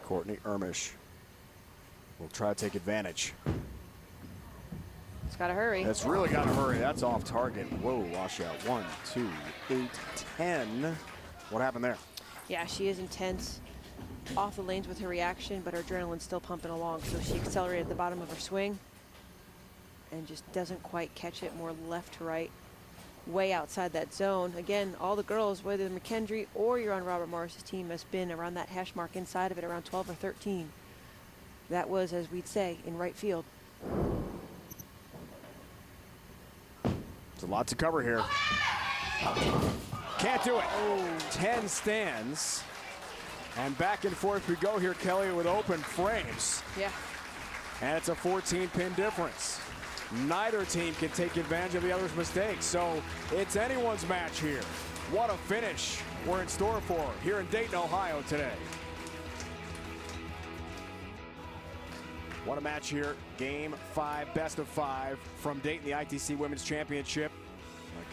Courtney Ermish will try to take advantage. It's got to hurry. That's really got to hurry. That's off target. Whoa, washout. 1, 2, 8, 10. What happened there? Yeah, she is intense off the lanes with her reaction, but her adrenaline's still pumping along. So she accelerated at the bottom of her swing and just doesn't quite catch it. More left to right, way outside that zone. Again, all the girls, whether McHenry or you're on Robert Morris's team, has been around that hash mark inside of it, around 12 or 13. That was, as we'd say, in right field. It's a lot to cover here. Can't do it. 10 stands. And back and forth we go here, Kelly, with open frames. Yeah. And it's a 14-pin difference. Neither team can take advantage of the other's mistakes. So it's anyone's match here. What a finish we're in store for here in Dayton, Ohio today. What a match here. Game 5, best of 5 from Dayton, the ITC Women's Championship.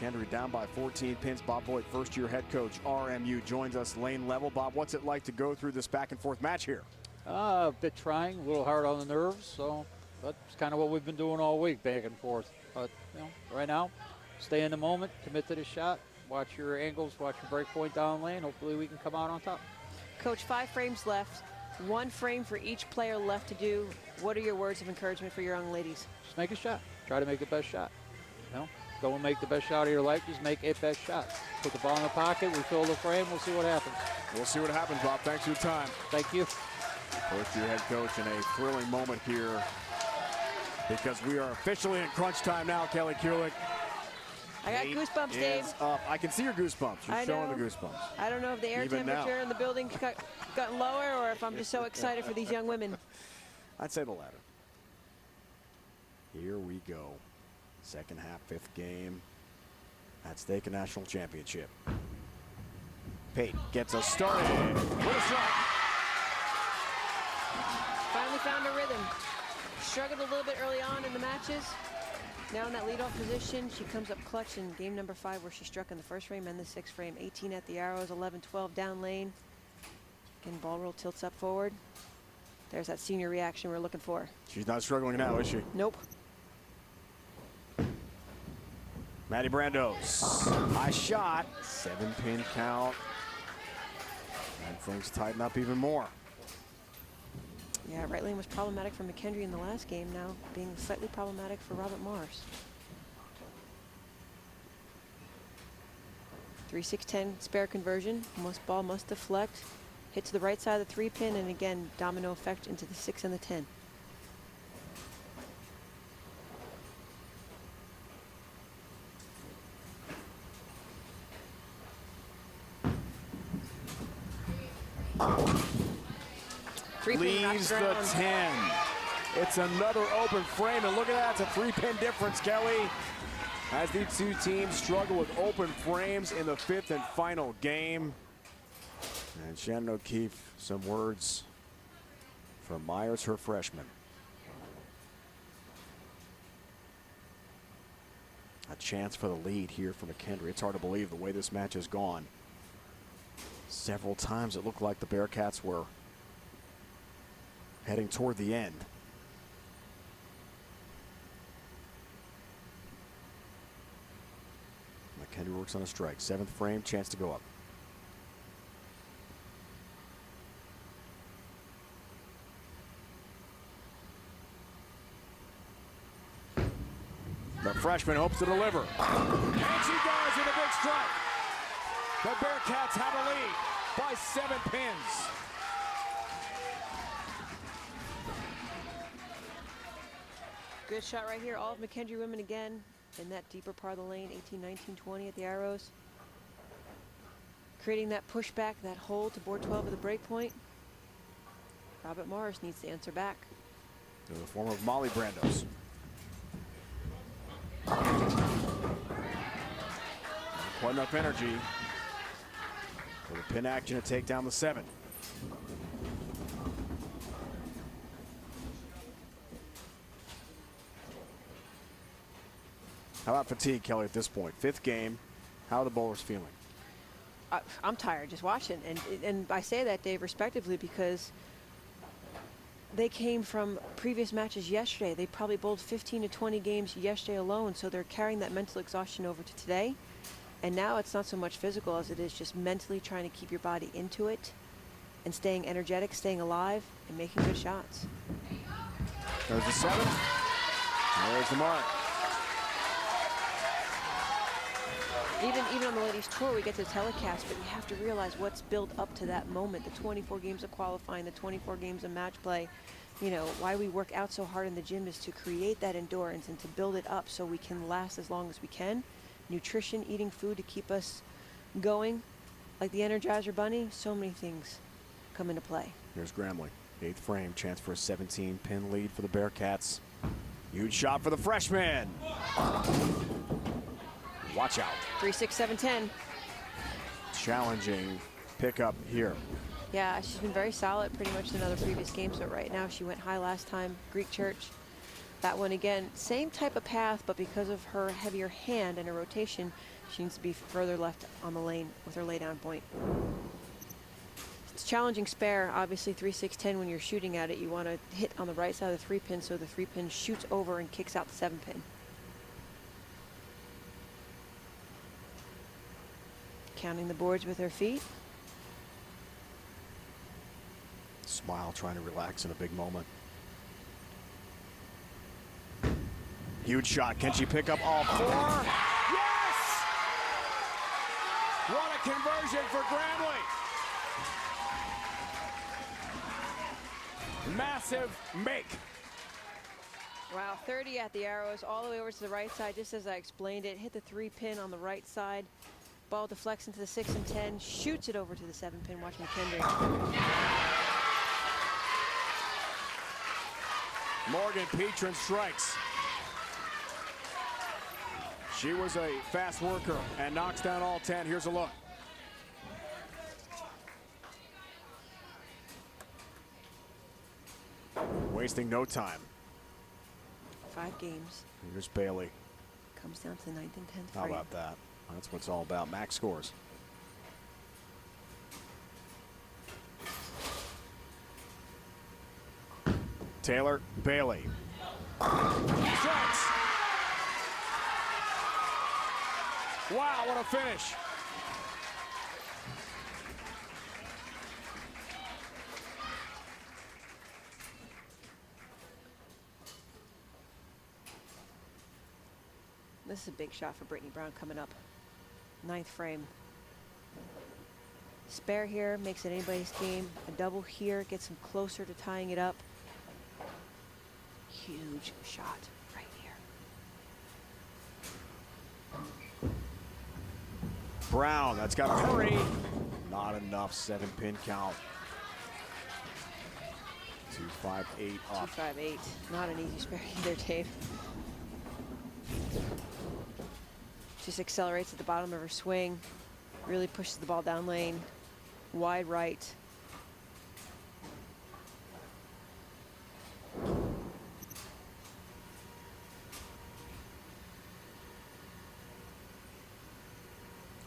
McHenry down by 14 pins. Bob Boyd, first-year head coach, RMU, joins us lane level. Bob, what's it like to go through this back-and-forth match here? A bit trying, a little hard on the nerves, so that's kind of what we've been doing all week, back and forth. But, you know, right now, stay in the moment, commit to the shot, watch your angles, watch your break point down lane. Hopefully we can come out on top. Coach, 5 frames left. 1 frame for each player left to do. What are your words of encouragement for your young ladies? Just make a shot. Try to make the best shot. You know, go and make the best shot of your life. Just make a best shot. Put the ball in the pocket. We fill the frame. We'll see what happens. We'll see what happens, Bob. Thanks for your time. Thank you. First-year head coach in a thrilling moment here because we are officially in crunch time now, Kelly Kulik. I got goosebumps, Dave. Up. I can see your goosebumps. You're showing the goosebumps. I don't know if the air Even temperature now. in the building got lower or if I'm just so excited for these young women. I'd say the latter. Here we go. Second half, 5th game at stake, a national championship. Peyton gets us started with a strike. Finally found a rhythm. Struggled a little bit early on in the matches. Now in that leadoff position, she comes up clutch in game number 5 where she struck in the first frame and the 6th frame. 18 at the arrows, 11-12 down lane. Again, ball roll tilts up forward. There's that senior reaction we're looking for. She's not struggling now, is she? Nope. Maddie Brandos, high shot, 7-pin count. And things tighten up even more. Yeah, right lane was problematic for McKendry in the last game, now being slightly problematic for Robert Morris. 3-6-10 spare conversion. Ball must deflect. Hit to the right side of the 3-pin, and again, domino effect into the 6 and the 10. Leaves the 10. It's another open frame, and look at that, it's a 3-pin difference, Kelly. As these two teams struggle with open frames in the 5th and final game. And Shannon O'Keefe, some words from Myers, her freshman. A chance for the lead here for McKendry. It's hard to believe the way this match has gone. Several times it looked like the Bearcats were heading toward the end. McKendry works on a strike. 7th frame, chance to go up. The freshman hopes to deliver. And she does with a big strike. The Bearcats have a lead by 7 pins. Good shot right here. All of McKendry women again in that deeper part of the lane. 18, 19, 20 at the arrows. Creating that pushback, that hold to board 12 of the break point. Robert Morris needs to answer back. In the form of Molly Brandos. Not quite enough energy for the pin action to take down the 7. How about fatigue, Kelly, at this point? 5th game. How are the bowlers feeling? I'm tired just watching. And I say that, Dave, respectively, because they came from previous matches yesterday. They probably bowled 15 to 20 games yesterday alone, so they're carrying that mental exhaustion over to today. And now it's not so much physical as it is just mentally trying to keep your body into it and staying energetic, staying alive, and making good shots. There's the 7. There's the mark. Even on the ladies tour, we get to telecast, but you have to realize what's built up to that moment. The 24 games of qualifying, the 24 games of match play. You know, why we work out so hard in the gym is to create that endurance and to build it up so we can last as long as we can. Nutrition, eating food to keep us going, like the Energizer Bunny. So many things come into play. Here's Gramley. 8th frame, chance for a 17-pin lead for the Bearcats. Huge shot for the freshman. Watch out. 3-6-7-10. Challenging pickup here. Yeah, she's been very solid pretty much in other previous games, but right now she went high last time. Greek Church. That one again, same type of path, but because of her heavier hand and her rotation, she needs to be further left on the lane with her laydown point. It's challenging spare, obviously 3-6-10 when you're shooting at it. You want to hit on the right side of the 3-pin so the 3-pin shoots over and kicks out the 7-pin. Counting the boards with her feet. Smile, trying to relax in a big moment. Huge shot. Can she pick up all 4? Yes! What a conversion for Gramley. Massive make. Wow, 30 at the arrows, all the way over to the right side, just as I explained it. Hit the 3-pin on the right side. Ball deflects into the 6 and 10, shoots it over to the 7-pin. Watch McKendry. Morgan Petrin strikes. She was a fast worker and knocks down all 10. Here's a look. wasting no time. 5 games. Here's Bailey. Comes down to the 9th and 10th How frame. about that? That's what it's all about. Max scores. Taylor, Bailey. Strikes. Wow, what a finish. This is a big shot for Brittany Brown coming up. 9th frame. Spare here makes it anybody's game. A double here gets them closer to tying it up. Huge shot right here. Brown, that's got to hurry. Not enough. 7-pin count. 2-5-8 off. 2-5-8. Not an easy spare either, Dave. Just accelerates at the bottom of her swing. Really pushes the ball down lane. Wide right.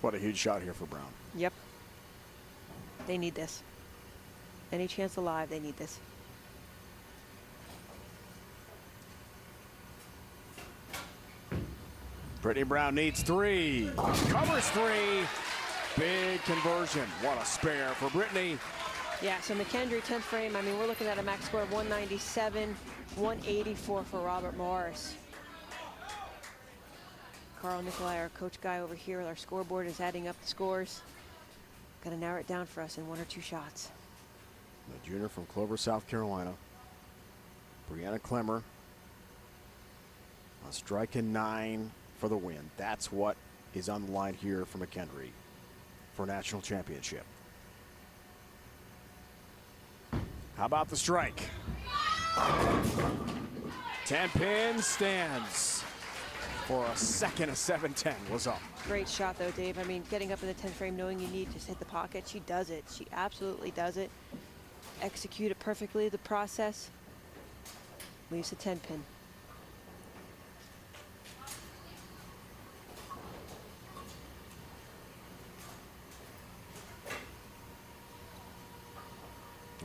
What a huge shot here for Brown. Yep. They need this. Any chance alive, they need this. Brittany Brown needs 3. Covers 3. Big conversion. What a spare for Brittany. Yeah, so McKendry, 10th frame. I mean, we're looking at a max score of 197, 184 for Robert Morris. Carl Nicolai, our coach guy over here with our scoreboard, is adding up the scores. Got to narrow it down for us in 1 or 2 shots. The junior from Clover, South Carolina. Brianna Clemmer. A strike in 9 for the win. That's what is on the line here for McKendry for national championship. How about the strike? 10 pin stands for a second. A 7-10 was up. Great shot, though, Dave. I mean, getting up in the 10th frame, knowing you need to just hit the pocket. She does it. She absolutely does it. Execute it perfectly, the process. Leaves a 10 pin.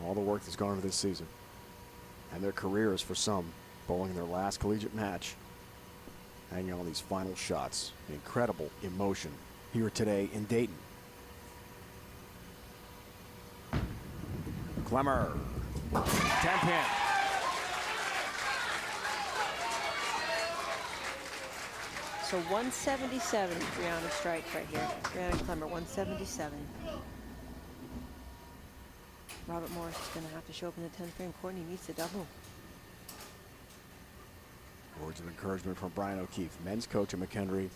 All the work that's gone into this season and their careers for some, bowling their last collegiate match, hanging on these final shots. Incredible emotion here today in Dayton. Clemmer, 10 pin. So 177 Brianna strike right here. Brianna Clemmer, 177. Robert Morris is going to have to show up in the 10th frame. Courtney needs to double. Words of encouragement from Brian O'Keefe, men's coach at McKendry.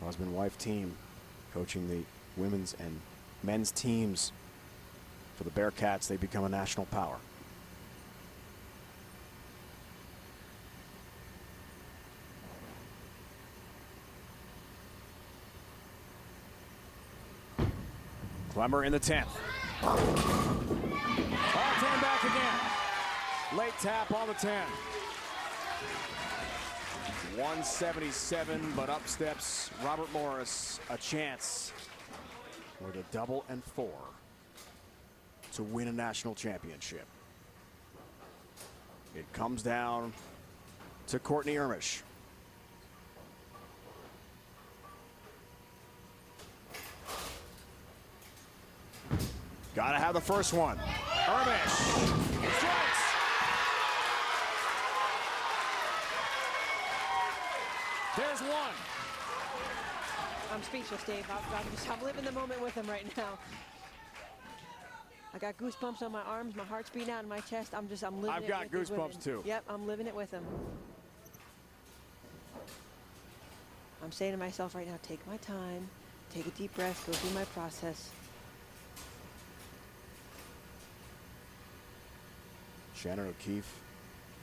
Husband-wife team coaching the women's and men's teams for the Bearcats. They become a national power. Clemmer in the 10th. All 10 back again. Late tap on the 10. 177, but up steps Robert Morris. A chance with a double and 4 to win a national championship. It comes down to Courtney Ermish. Gotta have the first one. Ermish strikes. There's one. I'm speechless, Dave. I'm living the moment with him right now. I got goosebumps on my arms. My heart's beating out in my chest. I'm living it. I've got with goosebumps too. Yep, I'm living it with him. I'm saying to myself right now, take my time, take a deep breath, go through my process. Shannon O'Keefe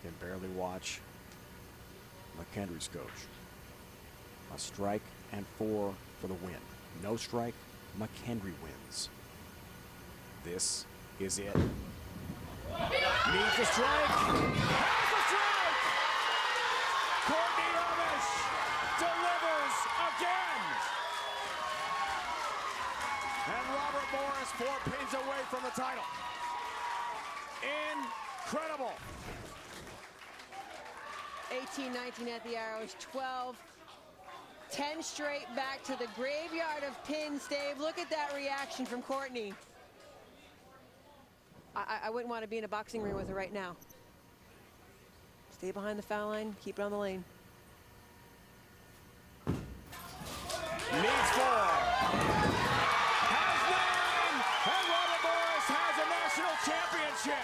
can barely watch McKendry's coach. A strike and 4 for the win. No strike, McKendry wins. This is it. Needs a strike. Has a strike! Courtney Ermish delivers again. And Robert Morris 4 pins away from the title. Incredible. 18-19 at the arrows, 12. 10 straight back to the graveyard of pins, Dave. Look at that reaction from Courtney. I wouldn't want to be in a boxing ring with her right now. Stay behind the foul line, keep it on the lane. Needs 4. Has 9. And Robert Morris has a national championship.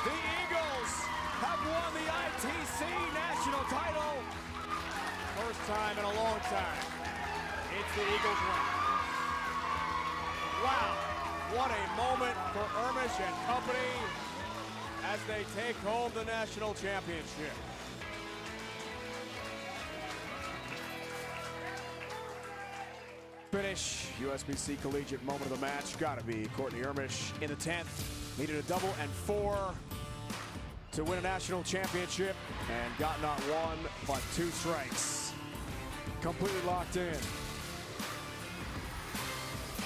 The Eagles have won the ITC national title. First time in a long time. It's the Eagles win. Wow, what a moment for Ermish and company as they take home the national championship. Finish, USBC Collegiate moment of the match. Gotta be Courtney Ermish in the 10th. Needed a double and 4 to win a national championship, and got not 1 but 2 strikes. Completely locked in.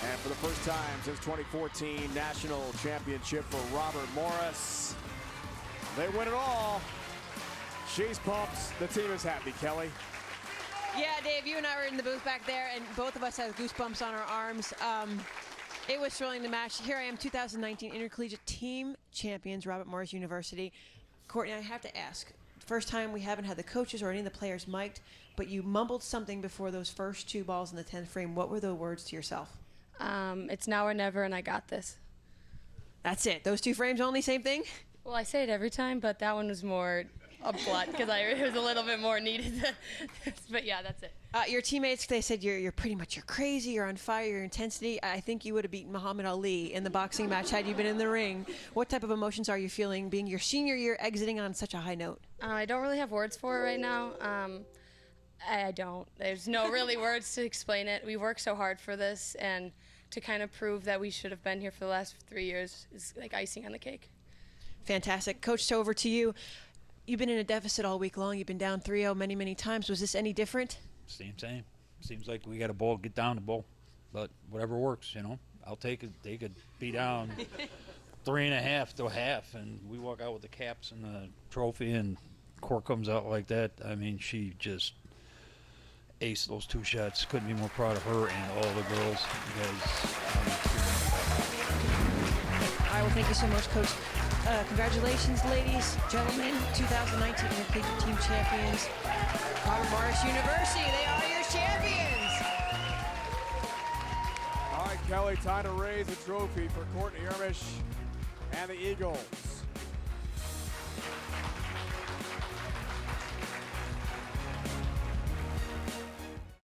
And for the first time since 2014, national championship for Robert Morris. They win it all. She's pumped. The team is happy, Kelly. Yeah, Dave, you and I were in the booth back there, and both of us had goosebumps on our arms. It was thrilling to match. Here I am, 2019 Intercollegiate Team Champions, Robert Morris University. Courtney, I have to ask, first time we haven't had the coaches or any of the players mic'd, but you mumbled something before those first 2 balls in the 10th frame. What were the words to yourself? It's now or never, and I got this. That's it. Those 2 frames only, same thing? Well, I say it every time, but that one was more a blunt because it was a little bit more needed. But yeah, that's it. Your teammates, they said you're pretty much, you're crazy, you're on fire, your intensity. I think you would have beaten Muhammad Ali in the boxing match had you been in the ring. What type of emotions are you feeling being your senior year, exiting on such a high note? I don't really have words for it right now. I don't. There's no really words to explain it. We worked so hard for this, and to kind of prove that we should have been here for the last 3 years is like icing on the cake. Fantastic. Coach, so over to you. You've been in a deficit all week long. You've been down 3-0 many, many times. Was this any different? Same. Seems like we got a ball, get down the ball. But whatever works, you know. I'll take it. They could be down 3.5 to a half, and we walk out with the caps and the trophy, and Court comes out like that. I mean, she just aced those 2 shots. Couldn't be more proud of her and all the girls. All right, well, thank you so much, Coach. Congratulations, ladies, gentlemen, 2019 Intercollegiate Team Champions, Robert Morris University. They are your champions. All right, Kelly, time to raise a trophy for Courtney Ermish and the Eagles.